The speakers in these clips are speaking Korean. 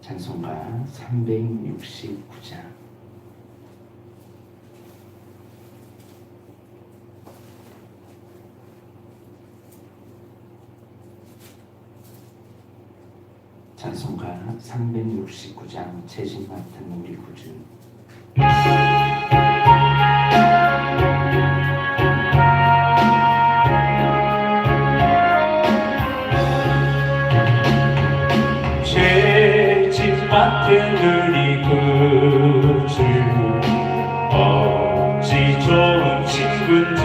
찬송가 369장. 찬송가 369장 재진 맡은 우리 구주. 죄진 맡은 우리 구주, 어찌 좋은 친구인지.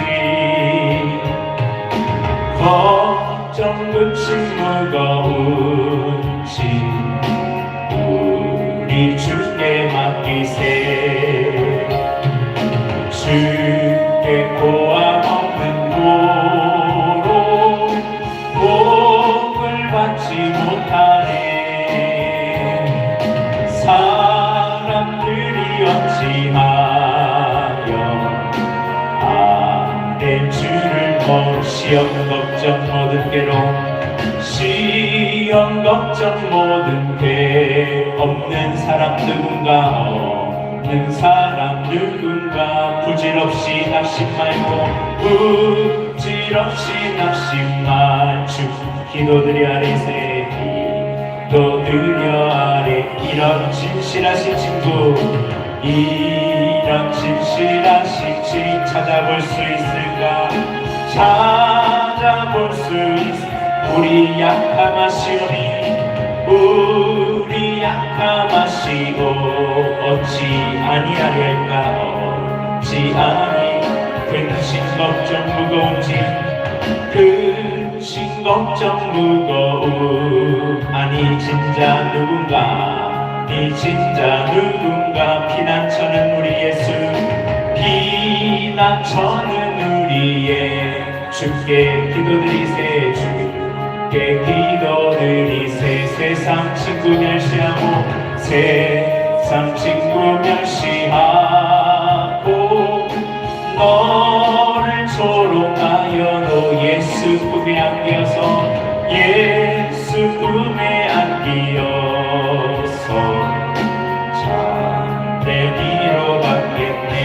걱정 근심 무거운 짐 우리 주께 맡기세. 주께 고함 없는 도로 복을 받지 못하네. 사람들이 어찌하여 아내 주를 시험 걱정 모든 괴로움, 시험 걱정 모든 괴. 없는 사람 누군가, 없는 사람 누군가. 부질없이 낙심 말고, 부질없이 낙심 말주. 기도드려 아래세, 기도드려 아래. 이런 진실하신 친구, 이런 진실하신 친 찾아볼 수 있을까? 찾아볼 수 있어. 우리 약함하시오니, 우리 약함하시고 어찌 아니하리까? 어찌 아니. 근심 걱정 무거운 짐, 근심 걱정 무거운. 아니 진짜 누군가, 이 진짜 누군가. 피난처는 우리 예수, 피난처는 우리의 주께 기도드리세. 주께 기도드리세. 세상 친구 멸시하고, 세상 친구 멸시하고, 너를 조롱하여도 예수 품에 안기어서, 예수 품에 안기어서 내 위로 받겠네.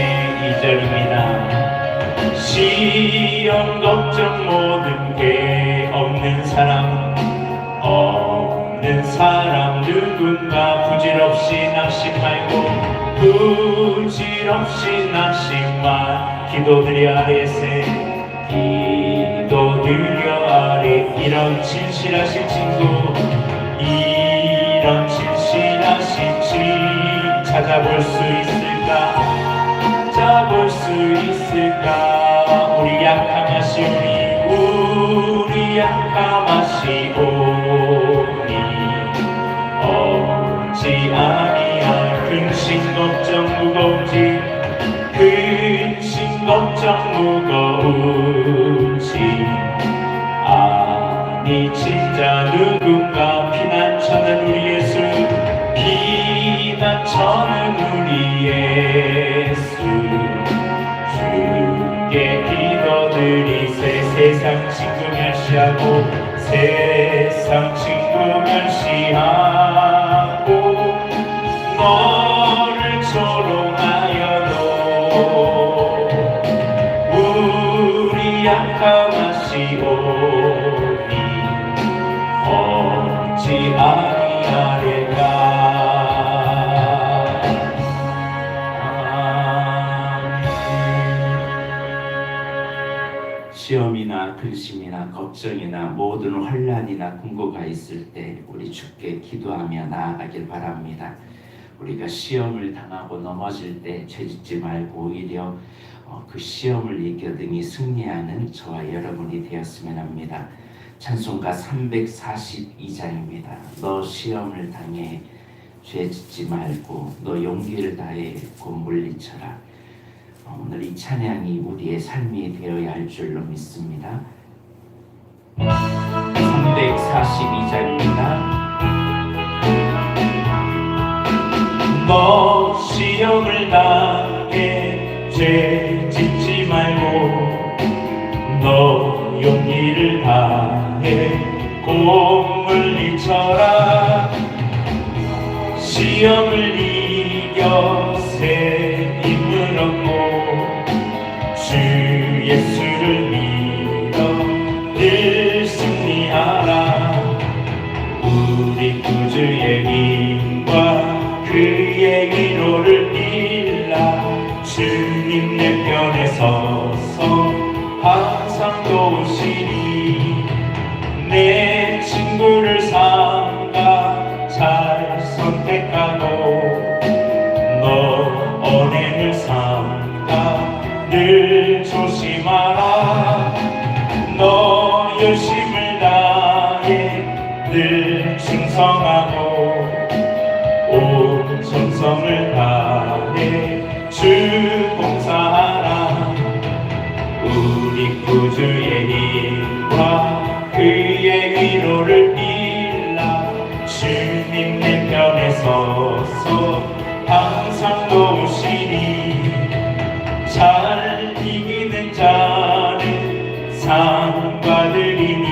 2절입니다. 시험 걱정 모든 게 없는 사람, 없는 사람 누군가. 부질없이 낙심 말고, 부질없이 낙심 말. 기도드려 아래세, 기도드려 아래. 이런 진실하신 친구, 이런 진실하신 친 찾아볼 수 있을까? 찾아볼 수 있을까? 우리 약함하시오니, 우리 약함하시오니 어찌 아니할. 근심 걱정 무거운 짐, 근심 걱정 무거운 짐. 아니 진짜 누군가. 피난처는 우리 예수, 피난처는 우리 예수. 주께 기도드리세. 세상 친구 멸시하고, 세상 친구 멸시하고, 너를 조롱하여도 우리 약함하시오니 어찌 아니하리까? 시험이나 근심이나 걱정이나 모든 환난이나 궁고가 있을 때 우리 주께 기도하며 나아가길 바랍니다. 우리가 시험을 당하고 넘어질 때 죄짓지 말고 오히려 그 시험을 이겨 등이 승리하는 저와 여러분이 되었으면 합니다. 찬송가 342장입니다. 너 시험을 당해 죄짓지 말고, 너 용기를 다해 곧 물리쳐라. 오늘 이 찬양이 우리의 삶이 되어야 할 줄로 믿습니다. 342장입니다. 너 시험을 당해 죄짓지 말고, 너 용기를 다해 곧 물리쳐라. 시험을 이겨 새 힘을 얻고 주 예수를 믿어 늘 승리하라. 우리 구주의 힘과 그의 위로를 빌라. 주님 내 편에 서서 항상 도우시니 내 친구를 삼가 잘 선택하고 너 언행을 삼가 늘 조심하라. 너 열심을 다해 늘 충성하고 온 정성을 다해 주 봉사하라. 우리 구주의 힘과 그의 위로를 빌라. 주님 내 편에 서서 항상 도우시니 잘 이기는 자는 상 받으리니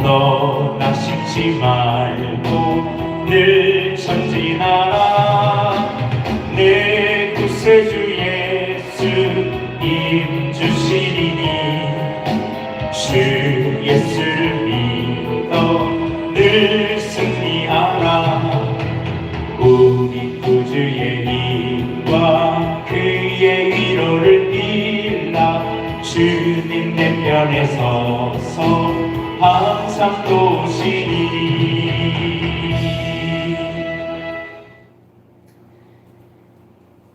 너 낙심치 말고 늘 전진하라. 내 구세주 예수 힘 주시리니 주 예수를 믿어 늘 승리하라. 우리 구주의 힘과 그의 위로를 빌라. 주님 내 편에 서서 항상 도우시니.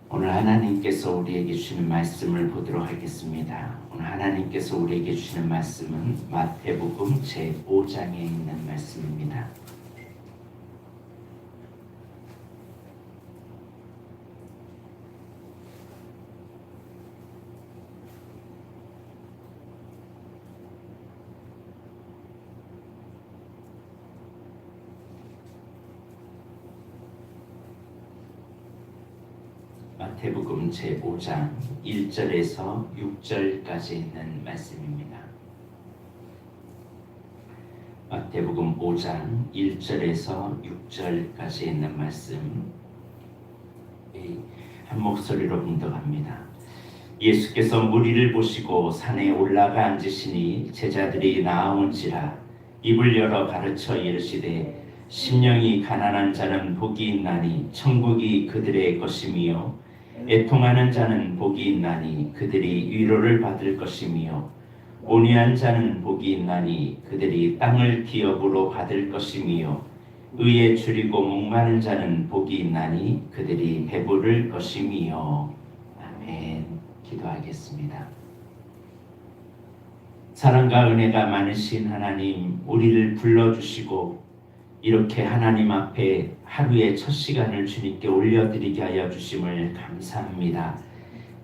오늘 하나님께서 우리에게 주시는 말씀을 보도록 하겠습니다. 오늘 하나님께서 우리에게 주시는 말씀은 마태복음 제5장에 있는 말씀입니다. 마태복음 제5장 1절에서 6절까지 있는 말씀입니다. 마태복음 5장 1절에서 6절까지 있는 말씀 한 목소리로 봉독합니다. 예수께서 무리를 보시고 산에 올라가 앉으시니 제자들이 나아온지라 입을 열어 가르쳐 이르시되 심령이 가난한 자는 복이 있나니 천국이 그들의 것이며 애통하는 자는 복이 있나니 그들이 위로를 받을 것이며 온유한 자는 복이 있나니 그들이 땅을 기업으로 받을 것이며 의에 줄이고 목마른 자는 복이 있나니 그들이 배부를 것이며. 아멘. 기도하겠습니다. 사랑과 은혜가 많으신 하나님, 우리를 불러주시고 이렇게 하나님 앞에 하루의 첫 시간을 주님께 올려드리게 하여 주심을 감사합니다.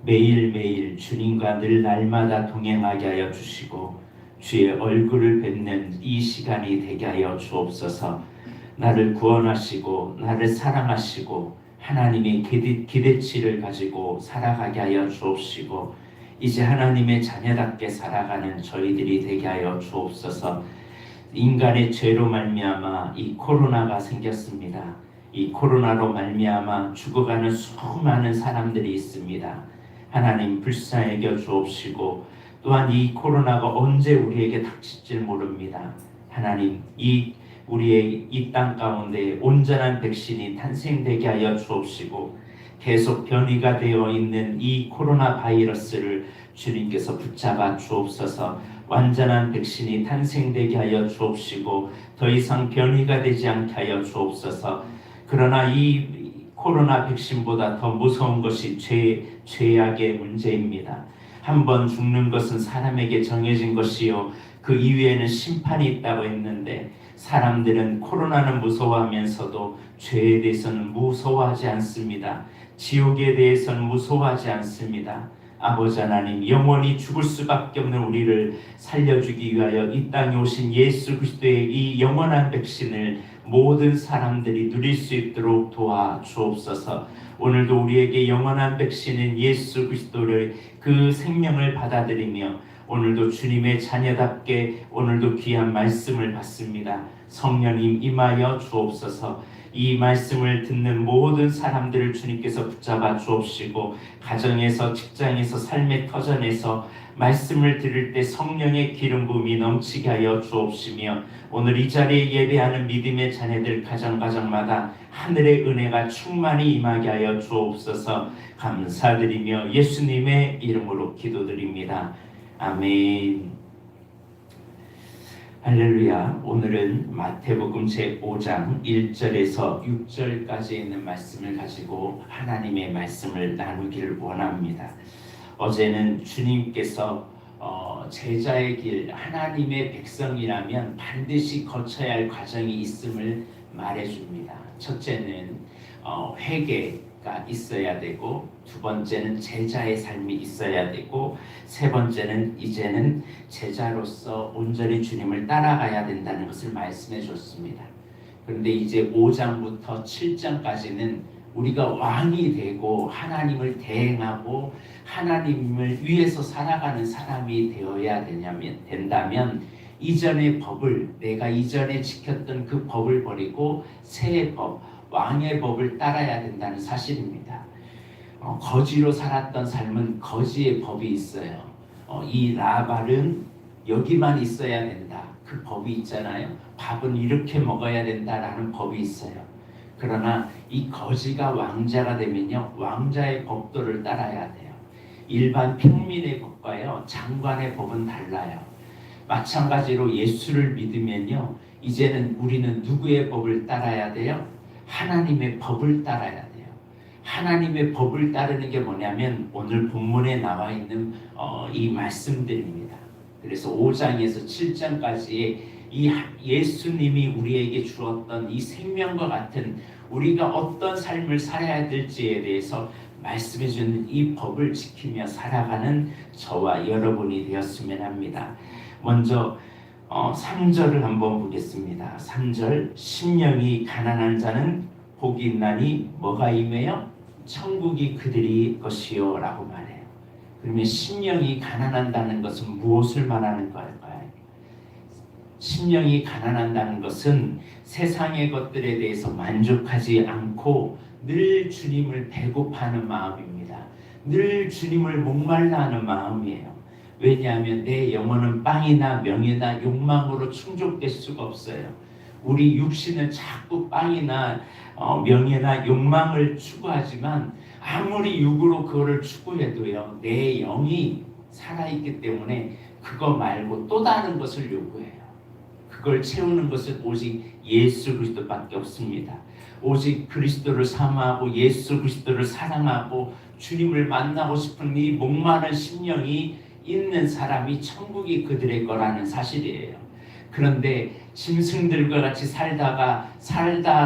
매일매일 주님과 늘 날마다 동행하게 하여 주시고 주의 얼굴을 뵙는 이 시간이 되게 하여 주옵소서. 나를 구원하시고 나를 사랑하시고 하나님의 기대치를 가지고 살아가게 하여 주옵시고 이제 하나님의 자녀답게 살아가는 저희들이 되게 하여 주옵소서. 인간의 죄로 말미암아 이 코로나가 생겼습니다. 이 코로나로 말미암아 죽어가는 수많은 사람들이 있습니다. 하나님 불쌍히 여겨 주옵시고 또한 이 코로나가 언제 우리에게 닥칠지 모릅니다. 하나님 우리의 이 땅 가운데 온전한 백신이 탄생되게 하여 주옵시고 계속 변이가 되어 있는 이 코로나 바이러스를 주님께서 붙잡아 주옵소서. 완전한 백신이 탄생되게 하여 주옵시고 더 이상 변이가 되지 않게 하여 주옵소서. 그러나 이 코로나 백신보다 더 무서운 것이 죄악의 문제입니다. 한 번 죽는 것은 사람에게 정해진 것이요 그 이후에는 심판이 있다고 했는데 사람들은 코로나는 무서워하면서도 죄에 대해서는 무서워하지 않습니다. 지옥에 대해서는 무서워하지 않습니다. 아버지 하나님, 영원히 죽을 수밖에 없는 우리를 살려주기 위하여 이 땅에 오신 예수 그리스도의 이 영원한 백신을 모든 사람들이 누릴 수 있도록 도와주옵소서. 오늘도 우리에게 영원한 백신인 예수 그리스도를 그 생명을 받아들이며 오늘도 주님의 자녀답게 오늘도 귀한 말씀을 받습니다. 성령님 임하여 주옵소서. 이 말씀을 듣는 모든 사람들을 주님께서 붙잡아 주옵시고, 가정에서, 직장에서, 삶의 터전에서 말씀을 들을 때 성령의 기름 부음이 넘치게 하여 주옵시며, 오늘 이 자리에 예배하는 믿음의 자녀들 가정마다 하늘의 은혜가 충만히 임하게 하여 주옵소서. 감사드리며 예수님의 이름으로 기도드립니다. 아멘. 할렐루야. 오늘은 마태복음 제5장 1절에서 6절까지 있는 말씀을 가지고 하나님의 말씀을 나누기를 원합니다. 어제는 주님께서 제자의 길, 하나님의 백성이라면 반드시 거쳐야 할 과정이 있음을 말해줍니다. 첫째는 회개가 있어야 되고, 두 번째는 제자의 삶이 있어야 되고, 세 번째는 이제는 제자로서 온전히 주님을 따라가야 된다는 것을 말씀해 줬습니다. 그런데 이제 5장부터 7장까지는 우리가 왕이 되고 하나님을 대행하고 하나님을 위해서 살아가는 사람이 되어야 된다면 이전의 법을, 내가 이전에 지켰던 그 법을 버리고 새 법, 왕의 법을 따라야 된다는 사실입니다. 거지로 살았던 삶은 거지의 법이 있어요. 이 라발은 여기만 있어야 된다, 그 법이 있잖아요. 밥은 이렇게 먹어야 된다라는 법이 있어요. 그러나 이 거지가 왕자가 되면요, 왕자의 법도를 따라야 돼요. 일반 평민의 법과요, 장관의 법은 달라요. 마찬가지로 예수를 믿으면요, 이제는 우리는 누구의 법을 따라야 돼요? 하나님의 법을 따라야 돼요. 하나님의 법을 따르는 게 뭐냐면 오늘 본문에 나와 있는 이 말씀들입니다. 그래서 5장에서 7장까지의 이 예수님이 우리에게 주었던 이 생명과 같은 우리가 어떤 삶을 살아야 될지에 대해서 말씀해 주는 이 법을 지키며 살아가는 저와 여러분이 되었으면 합니다. 먼저 3절을 한번 보겠습니다. 3절, 심령이 가난한 자는 복이 있나니 뭐가 임해요? 천국이 그들이 것이요 라고 말해요. 그러면 심령이 가난한다는 것은 무엇을 말하는 걸까요? 심령이 가난한다는 것은 세상의 것들에 대해서 만족하지 않고 늘 주님을 배고파하는 마음입니다. 늘 주님을 목말라 하는 마음이에요. 왜냐하면 내 영혼은 빵이나 명예나 욕망으로 충족될 수가 없어요. 우리 육신은 자꾸 빵이나 명예나 욕망을 추구하지만 아무리 육으로 그거를 추구해도요, 내 영이 살아있기 때문에 그거 말고 또 다른 것을 요구해요. 그걸 채우는 것은 오직 예수 그리스도밖에 없습니다. 오직 그리스도를 사모하고 예수 그리스도를 사랑하고 주님을 만나고 싶은 이 목마른 심령이 있는 사람이 천국이 그들의 거라는 사실이에요. 그런데 짐승들과 같이 살다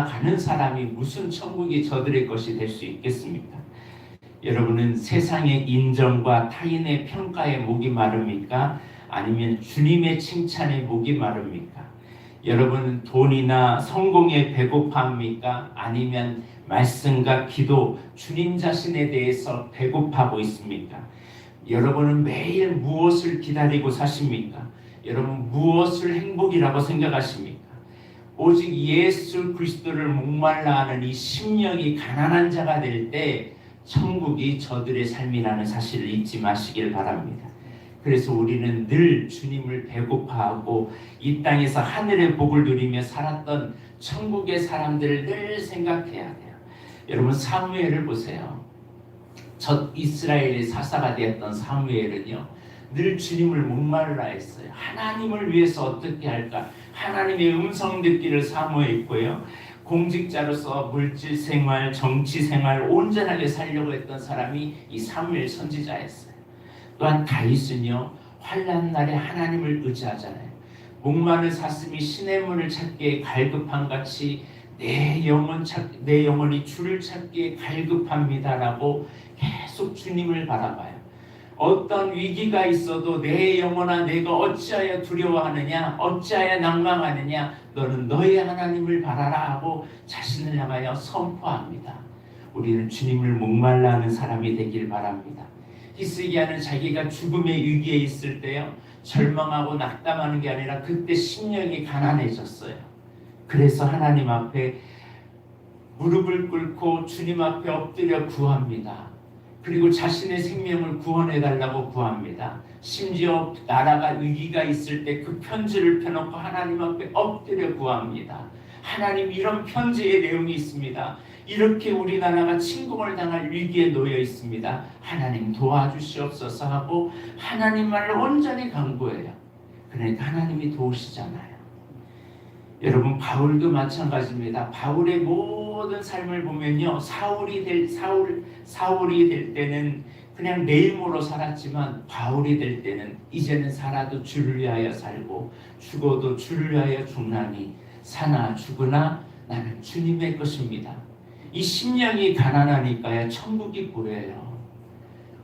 가는 사람이 무슨 천국이 저들의 것이 될 수 있겠습니까? 여러분은 세상의 인정과 타인의 평가에 목이 마릅니까? 아니면 주님의 칭찬에 목이 마릅니까? 여러분은 돈이나 성공에 배고파합니까? 아니면 말씀과 기도, 주님 자신에 대해서 배고파하고 있습니까? 여러분은 매일 무엇을 기다리고 사십니까? 여러분 무엇을 행복이라고 생각하십니까? 오직 예수 그리스도를 목말라 하는 이 심령이 가난한 자가 될 때 천국이 저들의 삶이라는 사실을 잊지 마시길 바랍니다. 그래서 우리는 늘 주님을 배고파하고 이 땅에서 하늘의 복을 누리며 살았던 천국의 사람들을 늘 생각해야 돼요. 여러분 사무엘을 보세요. 첫 이스라엘의 사사가 되었던 사무엘은요, 늘 주님을 목말라 했어요. 하나님을 위해서 어떻게 할까? 하나님의 음성 듣기를 사모했고요. 공직자로서 물질 생활, 정치 생활 온전하게 살려고 했던 사람이 이 사무엘 선지자였어요. 또한 다윗은요, 환난 날에 하나님을 의지하잖아요. 목마른 사슴이 신의 문을 찾기에 갈급한 같이 내 영혼이 주를 찾기에 갈급합니다라고 계속 주님을 바라봐요. 어떤 위기가 있어도 내 영혼아 내가 어찌하여 두려워하느냐, 어찌하여 낭망하느냐, 너는 너의 하나님을 바라라 하고 자신을 향하여 선포합니다. 우리는 주님을 목말라 하는 사람이 되길 바랍니다. 히스기야는 자기가 죽음의 위기에 있을 때요, 절망하고 낙담하는 게 아니라 그때 심령이 가난해졌어요. 그래서 하나님 앞에 무릎을 꿇고 주님 앞에 엎드려 구합니다. 그리고 자신의 생명을 구원해달라고 구합니다. 심지어 나라가 위기가 있을 때 그 편지를 펴놓고 하나님 앞에 엎드려 구합니다. 하나님, 이런 편지의 내용이 있습니다. 이렇게 우리나라가 침공을 당할 위기에 놓여 있습니다. 하나님 도와주시옵소서 하고 하나님만을 온전히 간구해요. 그러니까 하나님이 도우시잖아요. 여러분, 바울도 마찬가지입니다. 바울의 모든 삶을 보면요, 사울이 될 때는 그냥 내 힘으로 살았지만 바울이 될 때는 이제는 살아도 주를 위하여 살고 죽어도 주를 위하여 죽나니 사나 죽으나 나는 주님의 것입니다. 이 심령이 가난하니까요, 천국이 보여요.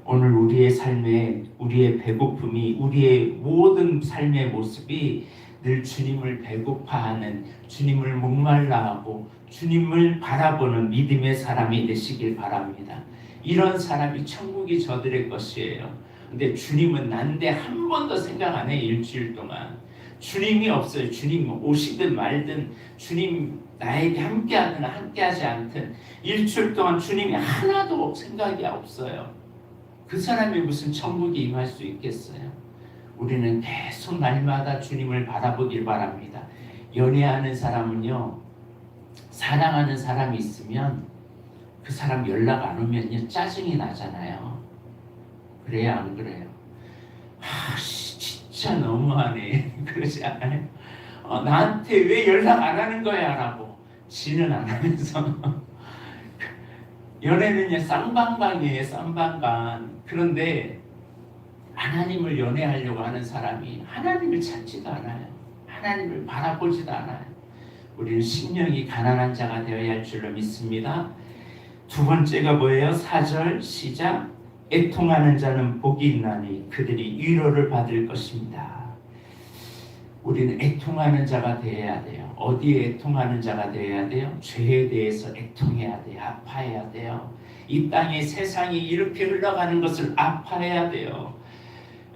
오늘 우리의 삶에 우리의 배고픔이, 우리의 모든 삶의 모습이 늘 주님을 배고파하는, 주님을 목말라하고 주님을 바라보는 믿음의 사람이 되시길 바랍니다. 이런 사람이 천국이 저들의 것이에요. 근데 주님은 난데 한 번도 생각 안 해. 일주일 동안 주님이 없어요. 주님 오시든 말든, 주님 나에게 함께하든 함께하지 않든 일주일 동안 주님이 하나도 생각이 없어요. 그 사람이 무슨 천국이 임할 수 있겠어요? 우리는 계속 날마다 주님을 바라보길 바랍니다. 연애하는 사람은요, 사랑하는 사람이 있으면 그 사람 연락 안 오면요, 짜증이 나잖아요. 그래요, 안 그래요? 진짜 너무하네. 그러지 않아요? 나한테 왜 연락 안 하는 거야? 라고 지는 안 하면서 연애는요, 쌍방광이에요. 쌍방광. 그런데 하나님을 연애하려고 하는 사람이 하나님을 찾지도 않아요. 하나님을 바라보지도 않아요. 우리는 심령이 가난한 자가 되어야 할 줄로 믿습니다. 두 번째가 뭐예요? 4절 시작. 애통하는 자는 복이 있나니 그들이 위로를 받을 것입니다. 우리는 애통하는 자가 되어야 돼요. 어디에 애통하는 자가 되어야 돼요? 죄에 대해서 애통해야 돼요. 아파해야 돼요. 이 땅에 세상이 이렇게 흘러가는 것을 아파해야 돼요.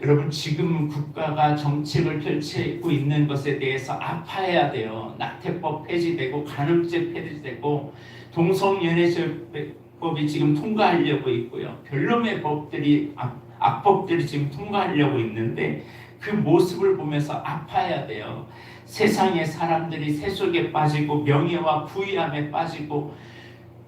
여러분, 지금 국가가 정책을 펼치고 있는 것에 대해서 아파해야 돼요. 낙태법 폐지되고 간음죄 폐지되고 동성연애법이 지금 통과하려고 있고요. 별놈의 법들이, 악법들이 지금 통과하려고 있는데 그 모습을 보면서 아파해야 돼요. 세상의 사람들이 세속에 빠지고 명예와 부유함에 빠지고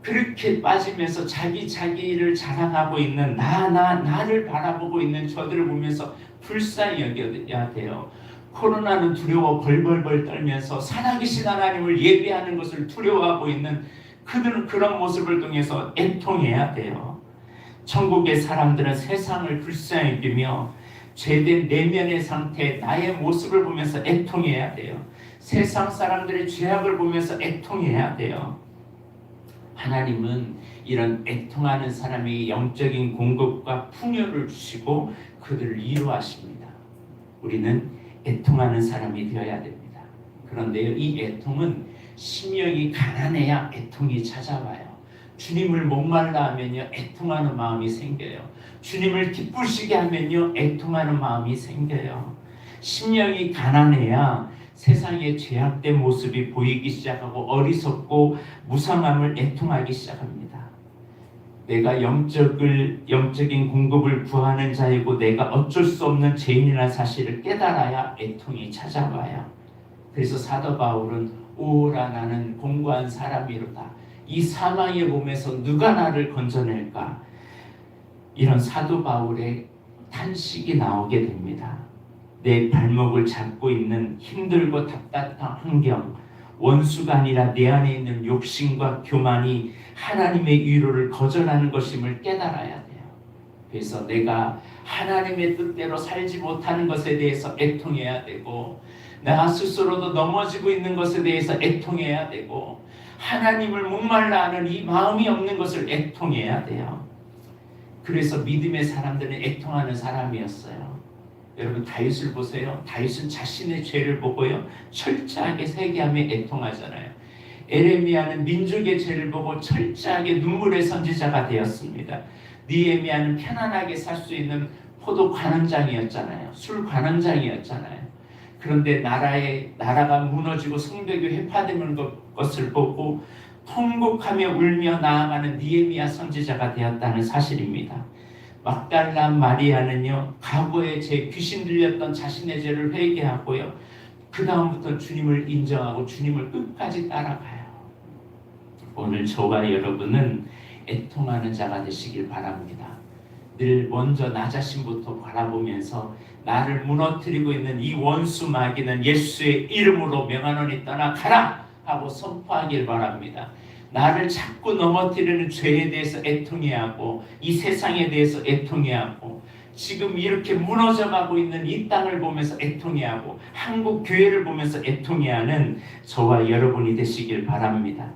그렇게 빠지면서 자기를 자랑하고 있는 나를 바라보고 있는 저들을 보면서 불쌍히 여겨야 돼요. 코로나는 두려워 벌벌벌 떨면서 살아계신 하나님을 예배하는 것을 두려워하고 있는 그들은 그런 모습을 통해서 애통해야 돼요. 천국의 사람들은 세상을 불쌍히 여기며 죄된 내면의 상태, 나의 모습을 보면서 애통해야 돼요. 세상 사람들의 죄악을 보면서 애통해야 돼요. 하나님은 이런 애통하는 사람에게 영적인 공급과 풍요를 주시고 그들을 위로하십니다. 우리는 애통하는 사람이 되어야 됩니다. 그런데요, 이 애통은 심령이 가난해야 애통이 찾아와요. 주님을 목말라 하면요, 애통하는 마음이 생겨요. 주님을 기쁘시게 하면요, 애통하는 마음이 생겨요. 심령이 가난해야 세상의 죄악된 모습이 보이기 시작하고 어리석고 무상함을 애통하기 시작합니다. 내가 영적인 공급을 구하는 자이고 내가 어쩔 수 없는 죄인이라는 사실을 깨달아야 애통이 찾아와요. 그래서 사도 바울은 오라 나는 공고한 사람이로다. 이 사망의 몸에서 누가 나를 건져낼까? 이런 사도 바울의 탄식이 나오게 됩니다. 내 발목을 잡고 있는 힘들고 답답한 환경, 원수가 아니라 내 안에 있는 욕심과 교만이 하나님의 위로를 거절하는 것임을 깨달아야 돼요. 그래서 내가 하나님의 뜻대로 살지 못하는 것에 대해서 애통해야 되고, 내가 스스로도 넘어지고 있는 것에 대해서 애통해야 되고, 하나님을 목말라 하는 이 마음이 없는 것을 애통해야 돼요. 그래서 믿음의 사람들은 애통하는 사람이었어요. 여러분, 다윗을 보세요. 다윗은 자신의 죄를 보고요, 철저하게 회개하며 애통하잖아요. 에레미야는 민족의 죄를 보고 철저하게 눈물의 선지자가 되었습니다. 느헤미야는 편안하게 살 수 있는 포도 관원장이었잖아요. 술 관원장이었잖아요. 그런데 나라가 무너지고 성벽이 회파되는 것을 보고 통곡하며 울며 나아가는 느헤미야 선지자가 되었다는 사실입니다. 막달라 마리아는요, 과거에 제 귀신 들렸던 자신의 죄를 회개하고요, 그 다음부터 주님을 인정하고 주님을 끝까지 따라가요. 오늘 저와 여러분은 애통하는 자가 되시길 바랍니다. 늘 먼저 나 자신부터 바라보면서 나를 무너뜨리고 있는 이 원수 마귀는 예수의 이름으로 명하노니 떠나가라 하고 선포하길 바랍니다. 나를 자꾸 넘어뜨리는 죄에 대해서 애통해야 하고, 이 세상에 대해서 애통해야 하고, 지금 이렇게 무너져가고 있는 이 땅을 보면서 애통해야 하고, 한국 교회를 보면서 애통해야 하는 저와 여러분이 되시길 바랍니다.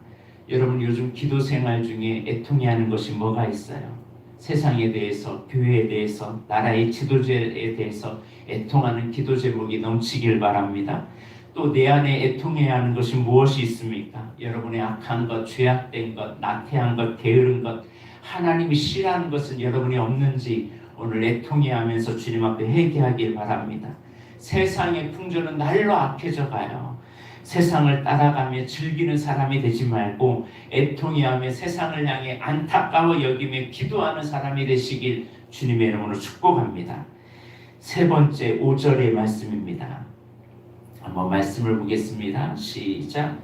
여러분, 요즘 기도 생활 중에 애통해야 하는 것이 뭐가 있어요? 세상에 대해서, 교회에 대해서, 나라의 지도자에 대해서 애통하는 기도 제목이 넘치길 바랍니다. 또 내 안에 애통해야 하는 것이 무엇이 있습니까? 여러분의 악한 것, 죄악된 것, 나태한 것, 게으른 것, 하나님이 싫어하는 것은 여러분이 없는지 오늘 애통해야 하면서 주님 앞에 회개하길 바랍니다. 세상의 풍조는 날로 악해져 가요. 세상을 따라가며 즐기는 사람이 되지 말고 애통해하며 세상을 향해 안타까워 여기며 기도하는 사람이 되시길 주님의 이름으로 축복합니다. 세 번째 5절의 말씀입니다. 한번 말씀을 보겠습니다. 시작.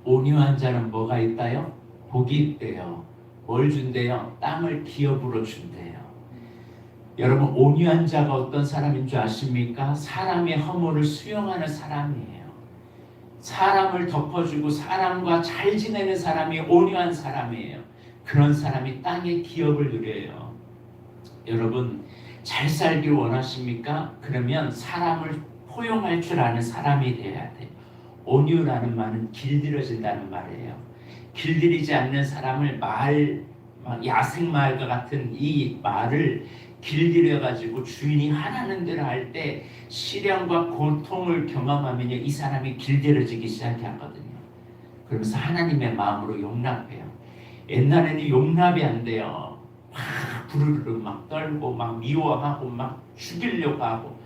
온유한 자는 뭐가 있다요? 복이 있대요. 뭘 준대요? 땅을 기업으로 준대요. 여러분, 온유한 자가 어떤 사람인 줄 아십니까? 사람의 허물을 수용하는 사람이에요. 사람을 덮어주고 사람과 잘 지내는 사람이 온유한 사람이에요. 그런 사람이 땅의 기업을 누려요. 여러분, 잘 살길 원하십니까? 그러면 사람을 포용할 줄 아는 사람이 되어야 돼요. 온유라는 말은 길들여진다는 말이에요. 길들이지 않는 사람을 야생마을과 같은 이 말을 길들여가지고 주인이 하라는 대로 할 때 시련과 고통을 경험하면요, 이 사람이 길들여지기 시작하거든요. 그러면서 하나님의 마음으로 용납해요. 옛날에는 용납이 안 돼요. 막 부르르 막 떨고 막 미워하고 막 죽이려고 하고.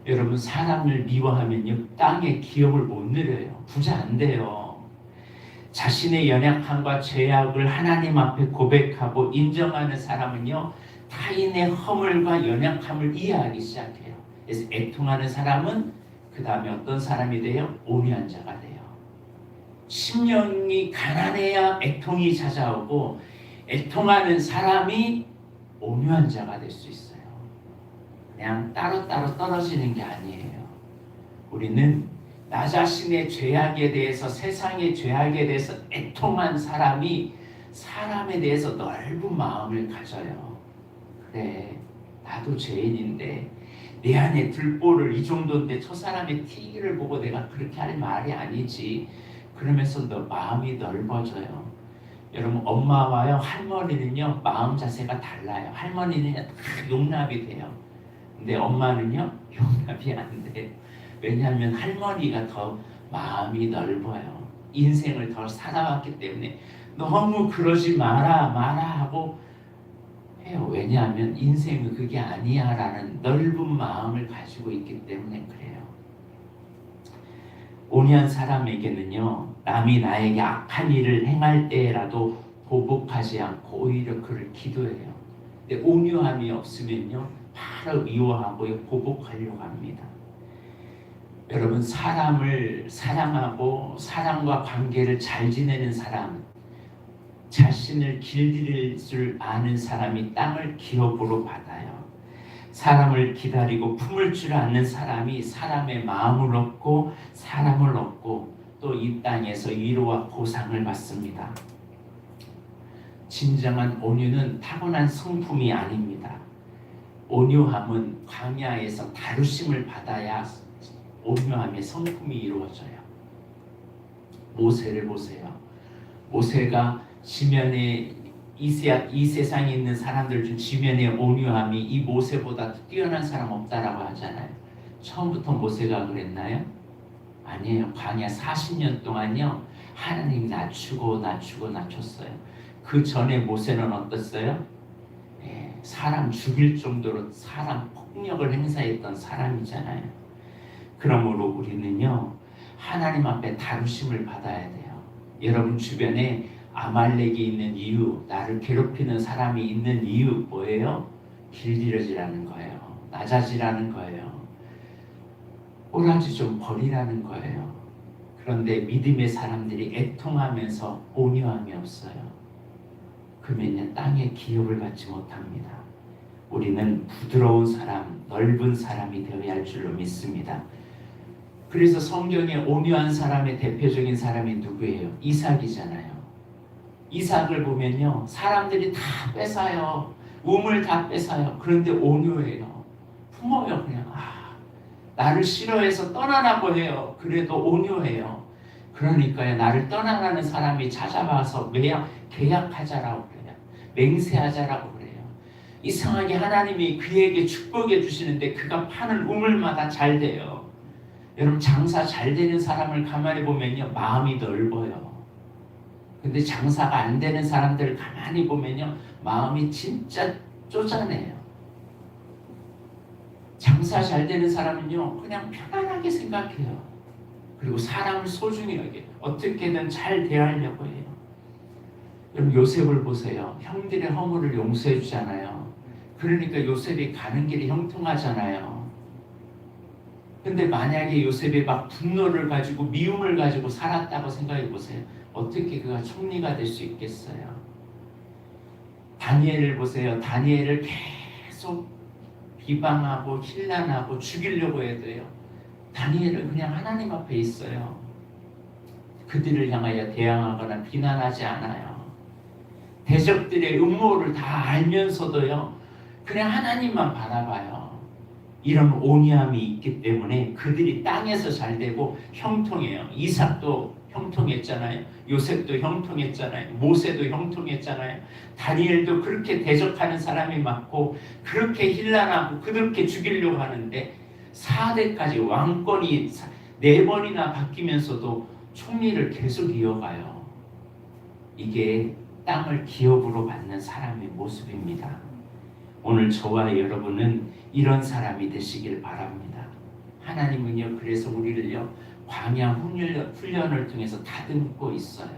여러분, 사람을 미워하면요, 땅의 기업을 못 누려요. 부자 안 돼요. 자신의 연약함과 죄악을 하나님 앞에 고백하고 인정하는 사람은요, 타인의 허물과 연약함을 이해하기 시작해요. 그래서 애통하는 사람은 그 다음에 어떤 사람이 돼요? 온유한 자가 돼요. 심령이 가난해야 애통이 찾아오고, 애통하는 사람이 온유한 자가 될 수 있어요. 그냥 따로따로 떨어지는 게 아니에요. 우리는 나 자신의 죄악에 대해서, 세상의 죄악에 대해서 애통한 사람이 사람에 대해서 넓은 마음을 가져요. 그래, 나도 죄인인데 내 안에 들보를 이 정도인데 저 사람의 튀기를 보고 내가 그렇게 할 말이 아니지. 그러면서 너 마음이 넓어져요. 여러분, 엄마와요 할머니는요 마음 자세가 달라요. 할머니는 다 용납이 돼요. 근데 엄마는요 용납이 안 돼요. 왜냐하면 할머니가 더 마음이 넓어요. 인생을 더 살아왔기 때문에 너무 그러지 마라 하고 해요. 왜냐하면 인생은 그게 아니야 라는 넓은 마음을 가지고 있기 때문에 그래요. 온유한 사람에게는요, 남이 나에게 악한 일을 행할 때라도 보복하지 않고 오히려 그를 기도해요. 근데 온유함이 없으면요, 바로 미워하고 보복하려고 합니다. 여러분, 사람을 사랑하고 사람과 관계를 잘 지내는 사람, 자신을 길들일 줄 아는 사람이 땅을 기업으로 받아요. 사람을 기다리고 품을 줄 아는 사람이 사람의 마음을 얻고 사람을 얻고 또 이 땅에서 위로와 보상을 받습니다. 진정한 온유는 타고난 성품이 아닙니다. 온유함은 광야에서 다루심을 받아야 온유함의 성품이 이루어져요. 모세를 보세요. 모세가 지면에 이 세상에 있는 사람들 중 지면의 온유함이 이 모세보다 뛰어난 사람 없다라고 하잖아요. 처음부터 모세가 그랬나요? 아니에요. 광야 40년 동안요 하나님이 낮췄어요. 그 전에 모세는 어땠어요? 사람 죽일 정도로 사람 폭력을 행사했던 사람이잖아요. 그러므로 우리는요, 하나님 앞에 다루심을 받아야 돼요. 여러분 주변에 아말렉이 있는 이유, 나를 괴롭히는 사람이 있는 이유 뭐예요? 길들여지라는 거예요. 낮아지라는 거예요. 꼬라지 좀 버리라는 거예요. 그런데 믿음의 사람들이 애통하면서 온유함이 없어요. 그러면 땅에 기업을 갖지 못합니다. 우리는 부드러운 사람, 넓은 사람이 되어야 할 줄로 믿습니다. 그래서 성경에 온유한 사람의 대표적인 사람이 누구예요? 이삭이잖아요. 이삭을 보면요, 사람들이 다 뺏어요. 우물 다 뺏어요. 그런데 온유해요. 품어요. 그냥 나를 싫어해서 떠나라고 해요. 그래도 온유해요. 그러니까요, 나를 떠나라는 사람이 찾아와서 계약하자라고 그래요. 맹세하자라고 그래요. 이상하게 하나님이 그에게 축복해 주시는데 그가 파는 우물마다 잘 돼요. 여러분 장사 잘 되는 사람을 가만히 보면요, 마음이 넓어요. 근데 장사가 안 되는 사람들을 가만히 보면요, 마음이 진짜 쪼잔해요. 장사 잘 되는 사람은요, 그냥 편안하게 생각해요. 그리고 사람을 소중히 여겨요. 어떻게든 잘 대하려고 해요. 여러분 요셉을 보세요. 형들의 허물을 용서해 주잖아요. 그러니까 요셉이 가는 길이 형통하잖아요. 근데 만약에 요셉이 막 분노를 가지고 미움을 가지고 살았다고 생각해 보세요. 어떻게 그가 총리가 될 수 있겠어요? 다니엘을 보세요. 다니엘을 계속 비방하고 힐난하고 죽이려고 해도요, 다니엘은 그냥 하나님 앞에 있어요. 그들을 향하여 대항하거나 비난하지 않아요. 대적들의 음모를 다 알면서도요, 그냥 하나님만 바라봐요. 이런 온유함이 있기 때문에 그들이 땅에서 잘 되고 형통해요. 이삭도 형통했잖아요. 요셉도 형통했잖아요. 모세도 형통했잖아요. 다니엘도 그렇게 대적하는 사람이 많고 그렇게 힐난하고 그렇게 죽이려고 하는데 4대까지 왕권이 4번이나 바뀌면서도 총리를 계속 이어가요. 이게 땅을 기업으로 받는 사람의 모습입니다. 오늘 저와 여러분은 이런 사람이 되시길 바랍니다. 하나님은요, 그래서 우리를요, 광야 훈련을 통해서 다듬고 있어요.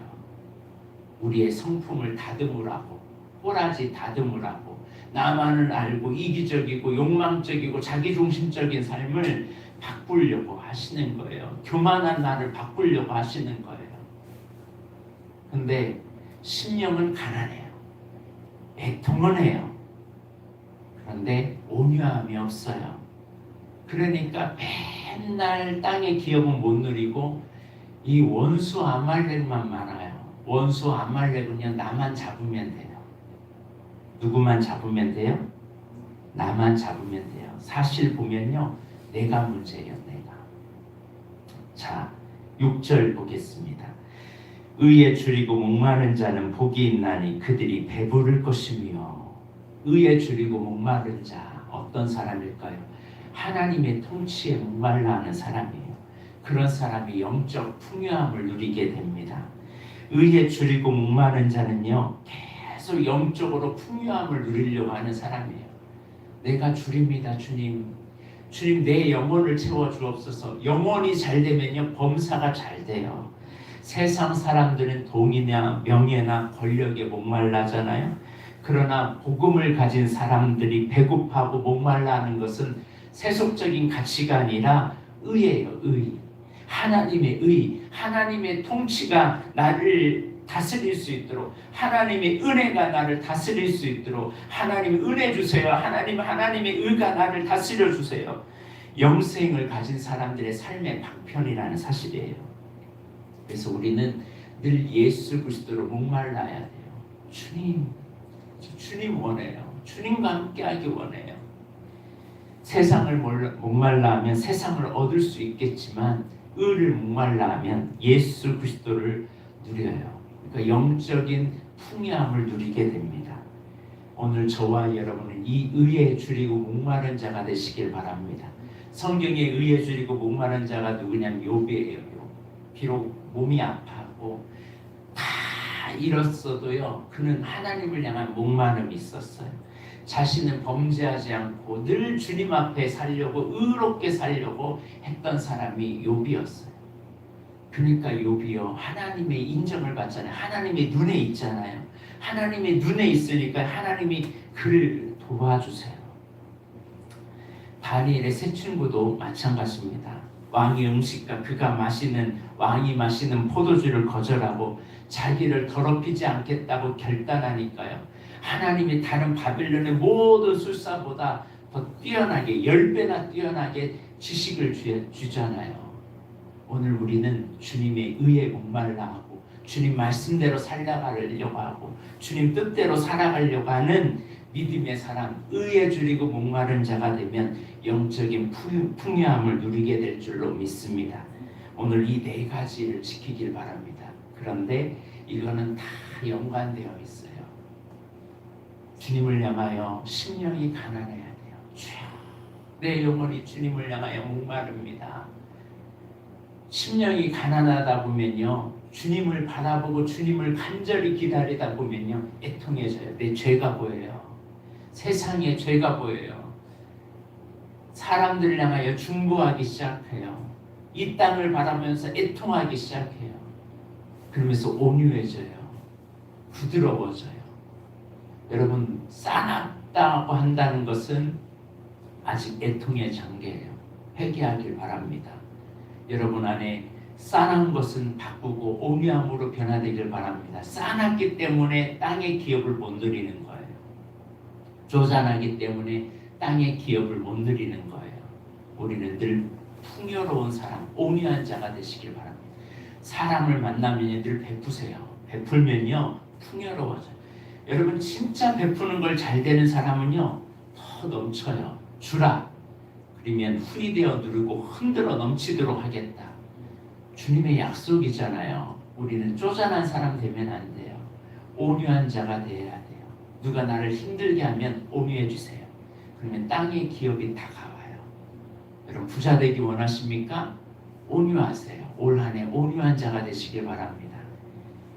우리의 성품을 다듬으라고, 꼬라지 다듬으라고, 나만을 알고 이기적이고 욕망적이고 자기중심적인 삶을 바꾸려고 하시는 거예요. 교만한 나를 바꾸려고 하시는 거예요. 근데 심령은 가난해요. 애통은 해요. 그런데 온유함이 없어요. 그러니까 맨날 땅의 기업은 못 누리고 이 원수 아말렉만 많아요. 원수 아말렉은요, 나만 잡으면 돼요. 누구만 잡으면 돼요? 나만 잡으면 돼요. 사실 보면요, 내가 문제예요. 내가. 자, 6절 보겠습니다. 의에 줄이고 목마른 자는 복이 있나니 그들이 배부를 것이며. 의에 줄이고 목마른 자, 어떤 사람일까요? 하나님의 통치에 목말라 하는 사람이에요. 그런 사람이 영적 풍요함을 누리게 됩니다. 의에 줄이고 목마른 자는요, 계속 영적으로 풍요함을 누리려고 하는 사람이에요. 내가 줄입니다, 주님. 주님, 내 영혼을 채워 주옵소서. 영혼이 잘 되면요, 범사가 잘 돼요. 세상 사람들은 돈이나 명예나 권력에 목말라잖아요. 그러나 복음을 가진 사람들이 배고파하고 목말라 하는 것은 세속적인 가치가 아니라 의예요. 의. 하나님의 의. 하나님의 통치가 나를 다스릴 수 있도록, 하나님의 은혜가 나를 다스릴 수 있도록, 하나님 은혜 주세요. 하나님의 의가 나를 다스려 주세요. 영생을 가진 사람들의 삶의 방편이라는 사실이에요. 그래서 우리는 늘 예수 그리스도로 목말라야 돼요. 주님 원해요. 주님과 함께하기 원해요. 세상을 목말라 하면 세상을 얻을 수 있겠지만 의를 목말라 하면 예수 그리스도를 누려요. 그러니까 영적인 풍요함을 누리게 됩니다. 오늘 저와 여러분은 이 의에 줄이고 목마른 자가 되시길 바랍니다. 성경에 의에 줄이고 목마른 자가 누구냐면 욥이에요. 비록 몸이 아파 하고 다 잃었어도요, 그는 하나님을 향한 목마름이 있었어요. 자신은 범죄하지 않고 늘 주님 앞에 살려고, 의롭게 살려고 했던 사람이 욥이었어요. 그러니까 욥이요, 하나님의 인정을 받잖아요. 하나님의 눈에 있잖아요. 하나님의 눈에 있으니까 하나님이 그를 도와주세요. 다니엘의 세 친구도 마찬가지입니다. 왕의 음식과 왕이 마시는 포도주를 거절하고 자기를 더럽히지 않겠다고 결단하니까요, 하나님이 다른 바빌론의 모든 술사보다 더 뛰어나게, 10배나 뛰어나게 지식을 주잖아요. 오늘 우리는 주님의 의에 목말라 하고 주님 말씀대로 살아가려고 하고 주님 뜻대로 살아가려고 하는 믿음의 사람, 의에 줄이고 목마른 자가 되면 영적인 풍요함을 누리게 될 줄로 믿습니다. 오늘 이 네 가지를 지키길 바랍니다. 그런데 이거는 다 연관되어 있어요. 주님을 향하여 심령이 가난해야 돼요. 주여, 내 영혼이 주님을 향하여 목마릅니다. 심령이 가난하다 보면요, 주님을 바라보고 주님을 간절히 기다리다 보면요, 애통해져요. 내 죄가 보여요. 세상에 죄가 보여요. 사람들을 향하여 중보하기 시작해요. 이 땅을 바라면서 애통하기 시작해요. 그러면서 온유해져요. 부드러워져요. 여러분, 싸납다고 한다는 것은 아직 애통의 단계예요. 회개하길 바랍니다. 여러분 안에 싸난 것은 바꾸고 온유함으로 변화되길 바랍니다. 싸놨기 때문에 땅의 기업을 못 누리는 거예요. 조잔하기 때문에 땅의 기업을 못 누리는 거예요. 우리는 늘 풍요로운 사람, 온유한 자가 되시길 바랍니다. 사람을 만나면 늘 베푸세요. 베풀면요, 풍요로워져요. 여러분, 진짜 베푸는 걸 잘 되는 사람은요, 더 넘쳐요. 주라. 그러면 훈이 되어 누르고 흔들어 넘치도록 하겠다. 주님의 약속이잖아요. 우리는 쪼잔한 사람 되면 안 돼요. 온유한 자가 되어야 돼요. 누가 나를 힘들게 하면 온유해 주세요. 그러면 땅의 기업이 다가와요. 여러분, 부자 되기 원하십니까? 온유하세요. 올 한 해 온유한 자가 되시길 바랍니다.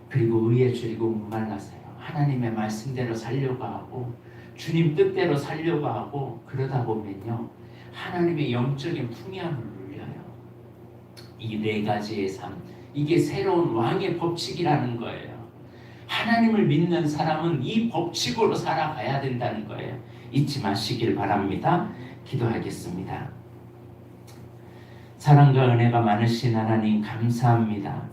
그리고 의에 줄이고 목말라세요. 하나님의 말씀대로 살려고 하고 주님 뜻대로 살려고 하고 그러다 보면요, 하나님의 영적인 풍요함을 누려요. 이 네 가지의 삶, 이게 새로운 왕의 법칙이라는 거예요. 하나님을 믿는 사람은 이 법칙으로 살아가야 된다는 거예요. 잊지 마시길 바랍니다. 기도하겠습니다. 사랑과 은혜가 많으신 하나님, 감사합니다.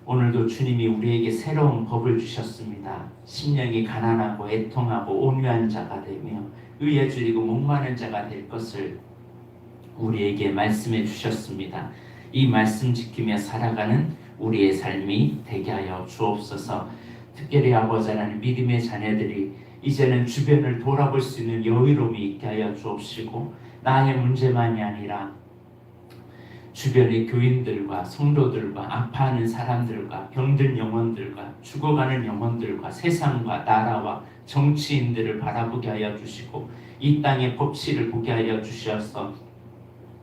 오늘도 주님이 우리에게 새로운 법을 주셨습니다. 심령이 가난하고 애통하고 온유한 자가 되며 의에 줄이고 목마른 자가 될 것을 우리에게 말씀해 주셨습니다. 이 말씀 지키며 살아가는 우리의 삶이 되게 하여 주옵소서. 특별히 아버지 하나님, 믿음의 자녀들이 이제는 주변을 돌아볼 수 있는 여유로움이 있게 하여 주옵시고, 나의 문제만이 아니라 주변의 교인들과 성도들과 아파하는 사람들과 병든 영혼들과 죽어가는 영혼들과 세상과 나라와 정치인들을 바라보게 하여 주시고, 이 땅의 법칙을 보게 하여 주셔서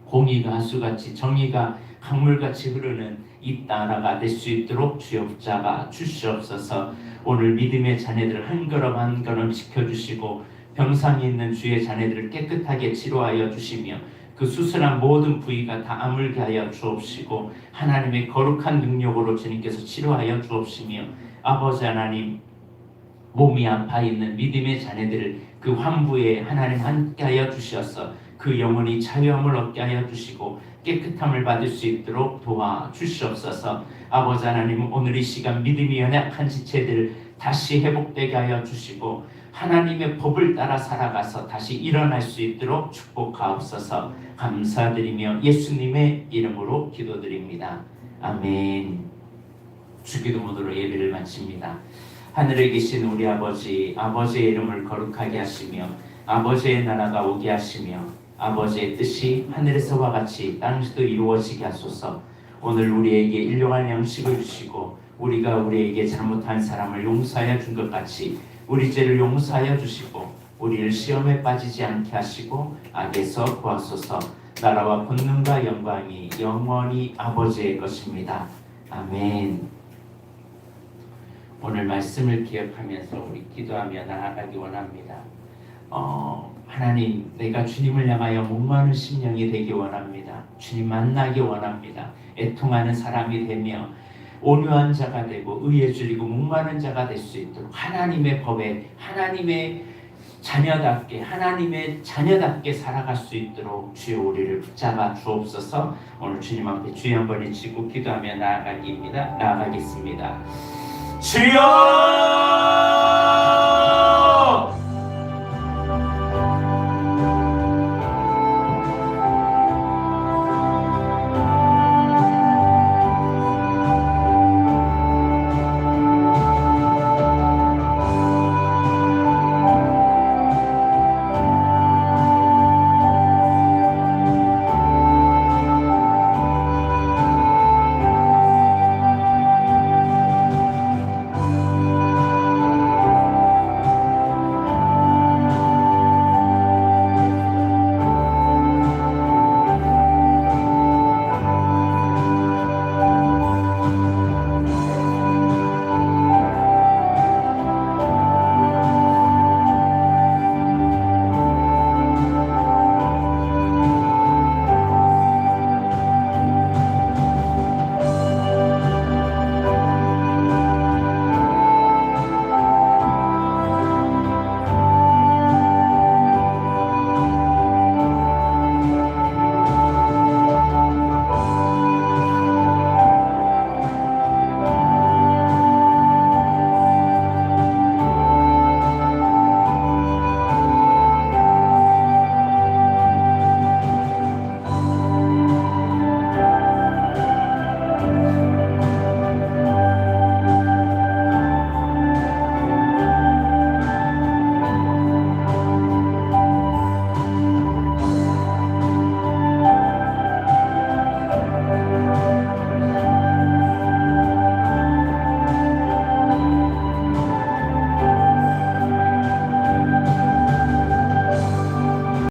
공의가 하수같이 정의가 강물같이 흐르는 이 나라가 될 수 있도록 주여 붙잡아 주시옵소서. 오늘 믿음의 자녀들을 한 걸음 한 걸음 지켜주시고 병상에 있는 주의 자녀들을 깨끗하게 치료하여 주시며 그 수술한 모든 부위가 다 아물게 하여 주옵시고 하나님의 거룩한 능력으로 주님께서 치료하여 주옵시며, 아버지 하나님, 몸이 아파 있는 믿음의 자녀들을 그 환부에 하나님 함께 하여 주셔서 그 영혼이 자유함을 얻게 하여 주시고 깨끗함을 받을 수 있도록 도와주시옵소서. 아버지 하나님, 오늘 이 시간 믿음이 연약한 지체들 다시 회복되게 하여 주시고 하나님의 법을 따라 살아가서 다시 일어날 수 있도록 축복하옵소서. 감사드리며 예수님의 이름으로 기도드립니다. 아멘. 주기도 모드로 예배를 마칩니다. 하늘에 계신 우리 아버지, 아버지의 이름을 거룩하게 하시며 아버지의 나라가 오게 하시며 아버지의 뜻이 하늘에서와 같이 땅에서도 이루어지게 하소서. 오늘 우리에게 일용할 양식을 주시고 우리가 우리에게 잘못한 사람을 용서하여 준 것 같이 우리 죄를 용서하여 주시고 우리를 시험에 빠지지 않게 하시고 악에서 구하소서. 나라와 권능과 영광이 영원히 아버지의 것입니다. 아멘. 오늘 말씀을 기억하면서 우리 기도하며 나아가기 원합니다. 하나님, 내가 주님을 향하여 목마른 심령이 되기 원합니다. 주님 만나기 원합니다. 애통하는 사람이 되며 온유한 자가 되고 의에 줄이고 목마른 자가 될 수 있도록 하나님의 법에 하나님의 자녀답게 살아갈 수 있도록 주여 우리를 붙잡아 주옵소서. 오늘 주님 앞에 주여 한번 외치고 기도하며 나아가겠습니다. 주여